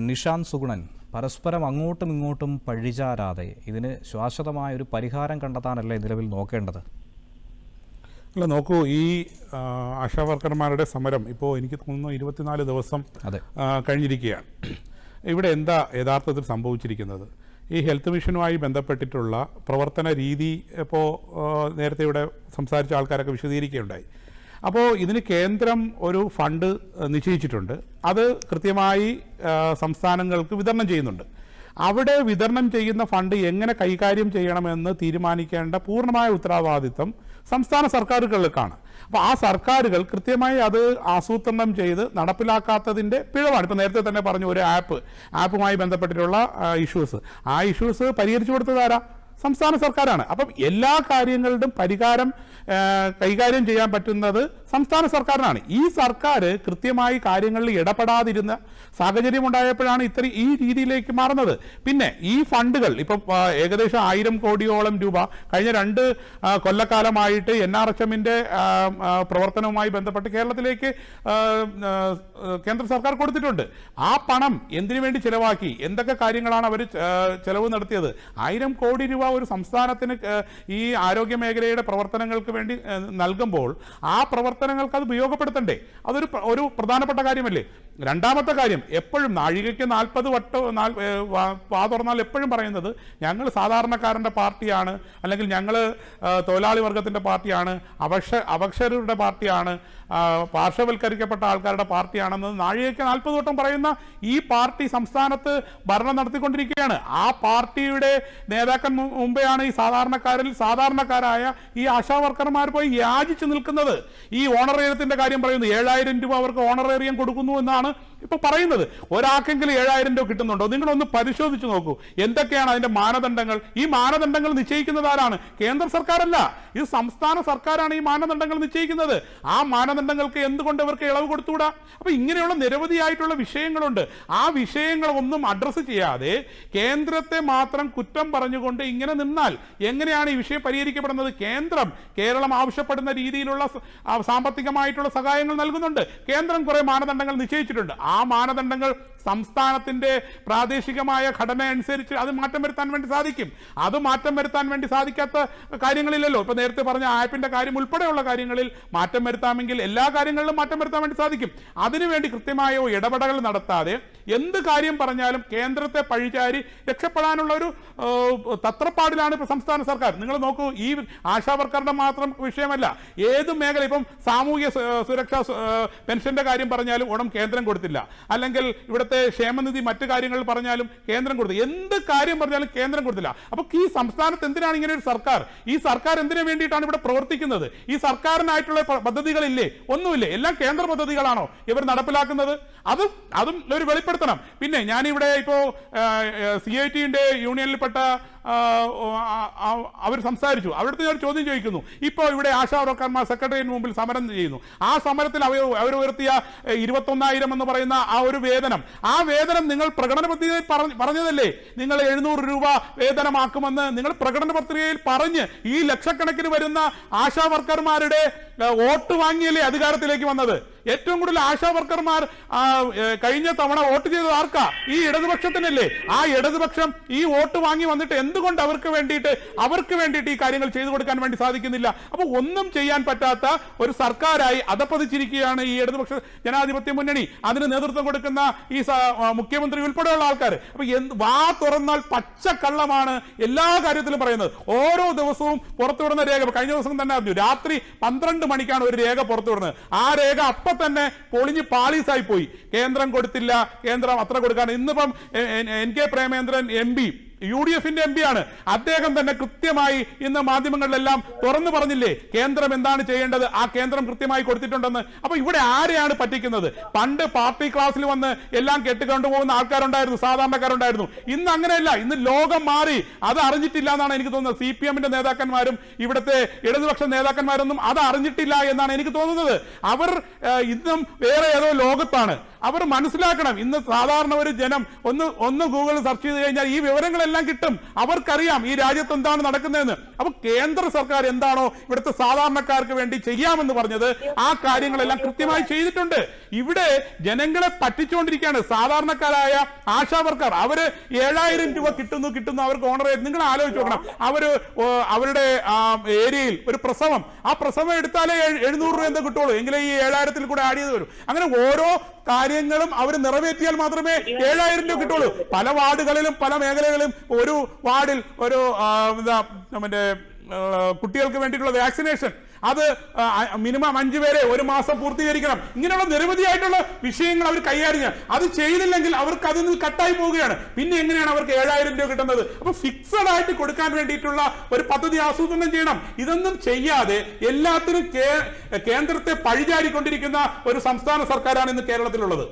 നിഷാന്ത് സുഗുണൻ, പരസ്പരം അങ്ങോട്ടും ഇങ്ങോട്ടും പഴിചാരാതെ ഇതിന് ശാശ്വതമായ ഒരു പരിഹാരം കണ്ടെത്താനല്ലേ നിലവിൽ നോക്കേണ്ടത്? അല്ല, നോക്കൂ, ഈ ആശാവർക്കർമാരുടെ സമരം ഇപ്പോൾ എനിക്ക് തോന്നുന്നു 24 ദിവസം കഴിഞ്ഞിരിക്കുകയാണ്. ഇവിടെ എന്താ യഥാർത്ഥത്തിൽ സംഭവിച്ചിരിക്കുന്നത്? ഈ ഹെൽത്ത് മിഷനുമായി ബന്ധപ്പെട്ടിട്ടുള്ള പ്രവർത്തന രീതി ഇപ്പോൾ നേരത്തെ ഇവിടെ സംസാരിച്ച ആൾക്കാരൊക്കെ വിശദീകരിക്കുകയുണ്ടായി. അപ്പോൾ ഇതിന് കേന്ദ്രം ഒരു ഫണ്ട് നിശ്ചയിച്ചിട്ടുണ്ട്. അത് കൃത്യമായി സംസ്ഥാനങ്ങൾക്ക് വിതരണം ചെയ്യുന്നുണ്ട്. അവിടെ വിതരണം ചെയ്യുന്ന ഫണ്ട് എങ്ങനെ കൈകാര്യം ചെയ്യണമെന്ന് തീരുമാനിക്കേണ്ട പൂർണ്ണമായ ഉത്തരവാദിത്വം സംസ്ഥാന സർക്കാരുകൾക്കാണ്. അപ്പോൾ ആ സർക്കാരുകൾ കൃത്യമായി അത് ആസൂത്രണം ചെയ്ത് നടപ്പിലാക്കാത്തതിൻ്റെ പിഴവാണ്. ഇപ്പോൾ നേരത്തെ തന്നെ പറഞ്ഞു, ഒരു ആപ്പുമായി ബന്ധപ്പെട്ടിട്ടുള്ള ഇഷ്യൂസ്, ആ ഇഷ്യൂസ് പരിഹരിച്ചു കൊടുത്തതാരാ? സംസ്ഥാന സർക്കാരാണ്. അപ്പം എല്ലാ കാര്യങ്ങളുടെയും കൈകാര്യം ചെയ്യാൻ പറ്റുന്നത് സംസ്ഥാന സർക്കാരിനാണ്. ഈ സർക്കാർ കൃത്യമായി കാര്യങ്ങളിൽ ഇടപെടാതിരുന്ന സാഹചര്യം ഉണ്ടായപ്പോഴാണ് ഈ രീതിയിലേക്ക് മാറുന്നത്. പിന്നെ ഈ ഫണ്ടുകൾ ഇപ്പം ഏകദേശം 1000 കോടിയോളം രൂപ കഴിഞ്ഞ 2 കൊല്ലക്കാലമായിട്ട് NRHMന്റെ പ്രവർത്തനവുമായി ബന്ധപ്പെട്ട് കേരളത്തിലേക്ക് കേന്ദ്ര സർക്കാർ കൊടുത്തിട്ടുണ്ട്. ആ പണം എന്തിനു വേണ്ടി ചിലവാക്കി, എന്തൊക്കെ കാര്യങ്ങളാണ് അവർ ചെലവ് നടത്തിയത്? 1000 കോടി രൂപ ഒരു സംസ്ഥാനത്തിന് ഈ ആരോഗ്യ മേഖലയുടെ പ്രവർത്തനങ്ങൾക്ക് വേണ്ടി നൽകുമ്പോൾ ആ പ്രവർത്തനങ്ങൾക്ക് അത് ഉപയോഗപ്പെടുത്തണ്ടേ? അതൊരു പ്രധാനപ്പെട്ട കാര്യമല്ലേ? രണ്ടാമത്തെ കാര്യം, എപ്പോഴും നാഴികയ്ക്ക് 40 വട്ടം വാ തുറന്നാൽ എപ്പോഴും പറയുന്നത് ഞങ്ങൾ സാധാരണക്കാരൻ്റെ പാർട്ടിയാണ്, അല്ലെങ്കിൽ ഞങ്ങൾ തൊഴിലാളി വർഗത്തിൻ്റെ പാർട്ടിയാണ്, അവക്ഷരരുടെ പാർട്ടിയാണ്, പാർശ്വവൽക്കരിക്കപ്പെട്ട ആൾക്കാരുടെ പാർട്ടിയാണെന്ന് നാഴികയ്ക്ക് 40 വട്ടം പറയുന്ന ഈ പാർട്ടി സംസ്ഥാനത്ത് ഭരണം നടത്തിക്കൊണ്ടിരിക്കുകയാണ്. ആ പാർട്ടിയുടെ നേതാക്കൻ മുമ്പെയാണ് ഈ സാധാരണക്കാരായ ഈ ആശാവർക്കർമാർ പോയി യാചിച്ചു നിൽക്കുന്നത്. ഈ ഓണറേറിയത്തിന്റെ കാര്യം പറയുന്നു, 7000 രൂപ അവർക്ക് ഓണറേറിയം കൊടുക്കുന്നു എന്നാണ് ഇപ്പൊ പറയുന്നത്. ഒരാൾക്കെങ്കിലും 7000 രൂപ കിട്ടുന്നുണ്ടോ? നിങ്ങളൊന്ന് പരിശോധിച്ച് നോക്കൂ, എന്തൊക്കെയാണ് അതിന്റെ മാനദണ്ഡങ്ങൾ. ഈ മാനദണ്ഡങ്ങൾ നിശ്ചയിക്കുന്നത് ആരാണ്? കേന്ദ്ര സർക്കാരല്ല, ഇത് സംസ്ഥാന സർക്കാരാണ് ഈ മാനദണ്ഡങ്ങൾ നിശ്ചയിക്കുന്നത്. ആ മാനദണ്ഡങ്ങൾക്ക് എന്തുകൊണ്ട് ഇവർക്ക് ഇളവ് കൊടുത്തുകൂടാ? അപ്പൊ ഇങ്ങനെയുള്ള നിരവധിയായിട്ടുള്ള വിഷയങ്ങളുണ്ട്. ആ വിഷയങ്ങളൊന്നും അഡ്രസ്സ് ചെയ്യാതെ കേന്ദ്രത്തെ മാത്രം കുറ്റം പറഞ്ഞുകൊണ്ട് ഇങ്ങനെ നിന്നാൽ എങ്ങനെയാണ് ഈ വിഷയം പരിഹരിക്കപ്പെടുന്നത്? കേരളം ആവശ്യപ്പെടുന്ന രീതിയിലുള്ള സാമ്പത്തികമായിട്ടുള്ള സഹായങ്ങൾ നൽകുന്നുണ്ട്. കേന്ദ്രം കുറെ മാനദണ്ഡങ്ങൾ നിശ്ചയിച്ചിട്ടുണ്ട്. ആ മാനദണ്ഡങ്ങൾ സംസ്ഥാനത്തിന്റെ പ്രാദേശികമായ ഘടന അനുസരിച്ച് അത് മാറ്റം വരുത്താൻ വേണ്ടി സാധിക്കും. അത് മാറ്റം വരുത്താൻ വേണ്ടി സാധിക്കാത്ത കാര്യങ്ങളില്ലല്ലോ. ഇപ്പൊ നേരത്തെ പറഞ്ഞ ആപ്പിന്റെ കാര്യം ഉൾപ്പെടെയുള്ള കാര്യങ്ങളിൽ മാറ്റം വരുത്താമെങ്കിൽ എല്ലാ കാര്യങ്ങളിലും മാറ്റം വരുത്താൻ വേണ്ടി സാധിക്കും. അതിനുവേണ്ടി കൃത്യമായ ഇടപെടൽ നടത്താതെ എന്ത് കാര്യം പറഞ്ഞാലും കേന്ദ്രത്തെ പഴിചാരി രക്ഷപ്പെടാനുള്ള ഒരു തത്രപ്പാടിലാണ് ഇപ്പൊ സംസ്ഥാന സർക്കാർ. നിങ്ങൾ നോക്കൂ, ഈ ആശാവർക്കറുടെ മാത്രം വിഷയമല്ല, ഏത് മേഖല, ഇപ്പം സാമൂഹ്യ സുരക്ഷാ പെൻഷന്റെ കാര്യം പറഞ്ഞാലും ഉടൻ കേന്ദ്രം കൊടുത്തില്ല, അല്ലെങ്കിൽ ഇവിടുത്തെ ക്ഷേമനിധി മറ്റു കാര്യങ്ങൾ പറഞ്ഞാലും കേന്ദ്രം കൊടുത്തില്ല, എന്ത് കാര്യം പറഞ്ഞാലും കേന്ദ്രം കൊടുത്തില്ല. അപ്പൊ ഈ സംസ്ഥാനത്ത് എന്തിനാണ് ഇങ്ങനെ ഒരു സർക്കാർ? ഈ സർക്കാർ എന്തിനു വേണ്ടിയിട്ടാണ് ഇവിടെ പ്രവർത്തിക്കുന്നത്? ഈ സർക്കാരിനായിട്ടുള്ള പദ്ധതികളില്ലേ? ഒന്നുമില്ലേ? എല്ലാം കേന്ദ്ര പദ്ധതികളാണോ ഇവർ നടപ്പിലാക്കുന്നത്? അതും ഒരു വെളിപ്പെടുത്തണം. പിന്നെ ഞാനിവിടെ ഇപ്പോ CITന്റെ യൂണിയനിൽപ്പെട്ട അവർ സംസാരിച്ചു. അവിടുത്തെ ഒരു ചോദ്യം ചോദിക്കുന്നു. ഇപ്പോൾ ഇവിടെ ആശാവർക്കർമാർ സെക്രട്ടറിയേറ്റിന് മുമ്പിൽ സമരം ചെയ്യുന്നു. ആ സമരത്തിൽ അവർ ഉയർത്തിയ 21,000 എന്ന് പറയുന്ന ആ ഒരു വേതനം, ആ വേതനം നിങ്ങൾ പ്രകടന പത്രികയിൽ പറഞ്ഞതല്ലേ? നിങ്ങൾ 700 രൂപ വേതനമാക്കുമെന്ന് നിങ്ങൾ പ്രകടന പത്രികയിൽ പറഞ്ഞ് ഈ ലക്ഷക്കണക്കിന് വരുന്ന ആശാവർക്കർമാരുടെ വോട്ട് വാങ്ങിയല്ലേ അധികാരത്തിലേക്ക് വന്നത്? ഏറ്റവും കൂടുതൽ ആശാവർക്കർമാർ കഴിഞ്ഞ തവണ വോട്ട് ചെയ്തത് ആർക്കാ? ഈ ഇടതുപക്ഷത്തിനല്ലേ? ആ ഇടതുപക്ഷം ഈ വോട്ട് വാങ്ങി വന്നിട്ട് എന്തുകൊണ്ട് അവർക്ക് വേണ്ടിയിട്ട് ഈ കാര്യങ്ങൾ ചെയ്തു കൊടുക്കാൻ വേണ്ടി സാധിക്കുന്നില്ല? അപ്പൊ ഒന്നും ചെയ്യാൻ പറ്റാത്ത ഒരു സർക്കാരായി അധപ്പതിച്ചിരിക്കുകയാണ് ഈ ഇടതുപക്ഷ ജനാധിപത്യ മുന്നണി. അതിന് നേതൃത്വം കൊടുക്കുന്ന ഈ മുഖ്യമന്ത്രി ഉൾപ്പെടെയുള്ള ആൾക്കാർ. അപ്പൊ വാ തുറന്നാൽ പച്ചക്കള്ളമാണ് എല്ലാ കാര്യത്തിലും പറയുന്നത്. ഓരോ ദിവസവും പുറത്തുവിടുന്ന രേഖ, കഴിഞ്ഞ ദിവസം തന്നെ അറിഞ്ഞു, രാത്രി 12 മണിക്കാണ് ഒരു രേഖ പുറത്തുവിടുന്നത്. ആ രേഖ അപ്പൊ തന്നെ പൊളിഞ്ഞ് പാളീസായി പോയി. കേന്ദ്രം കൊടുത്തില്ല, കേന്ദ്രം അത്ര കൊടുക്കാണ്. ഇന്നിപ്പം NK പ്രേമേന്ദ്രൻ MP UDFന്റെ MP ആണ്. അദ്ദേഹം തന്നെ കൃത്യമായി ഇന്ന് മാധ്യമങ്ങളിലെല്ലാം തുറന്നു പറഞ്ഞില്ലേ കേന്ദ്രം എന്താണ് ചെയ്യേണ്ടത്? ആ കേന്ദ്രം കൃത്യമായി കൊടുത്തിട്ടുണ്ടെന്ന്. അപ്പൊ ഇവിടെ ആരെയാണ് പറ്റിക്കുന്നത്? പണ്ട് പാർട്ടി ക്ലാസ്സിൽ വന്ന് എല്ലാം കെട്ടിക്കൊണ്ടുപോകുന്ന ആൾക്കാരുണ്ടായിരുന്നു, സാധാരണക്കാരുണ്ടായിരുന്നു. ഇന്ന് അങ്ങനെയല്ല. ഇന്ന് ലോകം മാറി. അത് അറിഞ്ഞിട്ടില്ല എന്നാണ് എനിക്ക് തോന്നുന്നത്. CPMന്റെ നേതാക്കന്മാരും ഇവിടുത്തെ ഇടതുപക്ഷ നേതാക്കന്മാരൊന്നും അത് അറിഞ്ഞിട്ടില്ല എന്നാണ് എനിക്ക് തോന്നുന്നത്. അവർ ഇന്നും വേറെ ഏതോ ലോകത്താണ്. അവർ മനസ്സിലാക്കണം. ഇന്ന് സാധാരണ ഒരു ജനം ഒന്ന് ഗൂഗിളിൽ സെർച്ച് ചെയ്ത് കഴിഞ്ഞാൽ ഈ വിവരങ്ങളെല്ലാം കിട്ടും. അവർക്കറിയാം ഈ രാജ്യത്ത് എന്താണ് നടക്കുന്നതെന്ന്. അപ്പൊ കേന്ദ്ര സർക്കാർ എന്താണോ ഇവിടുത്തെ സാധാരണക്കാർക്ക് വേണ്ടി ചെയ്യാമെന്ന് പറഞ്ഞത് ആ കാര്യങ്ങളെല്ലാം കൃത്യമായി ചെയ്തിട്ടുണ്ട്. ഇവിടെ ജനങ്ങളെ പറ്റിച്ചുകൊണ്ടിരിക്കുകയാണ്. സാധാരണക്കാരായ ആശാവർക്കർ അവര് 7000 രൂപ കിട്ടുന്നു അവർക്ക് ഓണർ. നിങ്ങൾ ആലോചിച്ച് നോക്കണം, അവരുടെ ഏരിയയിൽ ഒരു പ്രസവം, ആ പ്രസവം എടുത്താലേ 700 രൂപ എന്താ കിട്ടുള്ളൂ, എങ്കിലേ ഈ 7000 കൂടെ ആഡ് ചെയ്ത് വരും. അങ്ങനെ ഓരോ കാര്യങ്ങളും അവർ നിറവേറ്റിയാൽ മാത്രമേ 7000 രൂപ കിട്ടുള്ളൂ. പല വാർഡുകളിലും പല മേഖലകളിലും ഒരു വാർഡിൽ ഒരു മറ്റേ കുട്ടികൾക്ക് വേണ്ടിയിട്ടുള്ള വാക്സിനേഷൻ അത് മിനിമം 5 പേരെ ഒരു മാസം പൂർത്തീകരിക്കണം. ഇങ്ങനെയുള്ള നിരവധിയായിട്ടുള്ള വിഷയങ്ങൾ അവർ കൈകാര്യം ചെയ്യാം. അത് ചെയ്തില്ലെങ്കിൽ അവർക്ക് അതിൽ നിന്ന് കട്ടായി പോവുകയാണ്. പിന്നെ എങ്ങനെയാണ് അവർക്ക് 7000 രൂപ കിട്ടുന്നത്? അപ്പൊ ഫിക്സഡ് ആയിട്ട് കൊടുക്കാൻ വേണ്ടിയിട്ടുള്ള ഒരു പദ്ധതി ആസൂത്രണം ചെയ്യണം. ഇതൊന്നും ചെയ്യാതെ എല്ലാത്തിനും കേന്ദ്രത്തെ പഴിചാരിക്കൊണ്ടിരിക്കുന്ന ഒരു സംസ്ഥാന സർക്കാരാണ് ഇന്ന് കേരളത്തിലുള്ളത്.